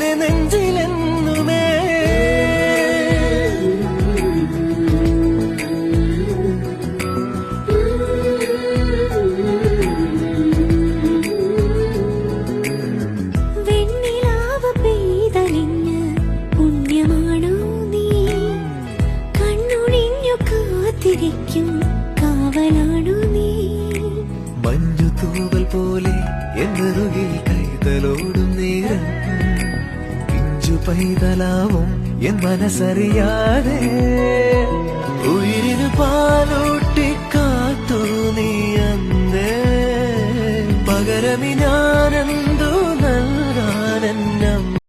എന്റെ നെഞ്ചിലെന്നുമേ. വെണ്ണിലാവ് പെയ്തലിഞ്ഞ് പുണ്യമാണോ നീ? കണ്ണൊഴിഞ്ഞു കാത്തിരിക്കും കാവലാണോ നീ? മഞ്ഞു തൂവൽ പോലെ എന്നറുകിൽ കൈതലോടും നേരം പിഞ്ചു പൈതലാവും എൻ മനസ്സറിയാതെ ഉയിരിന് പാലോട്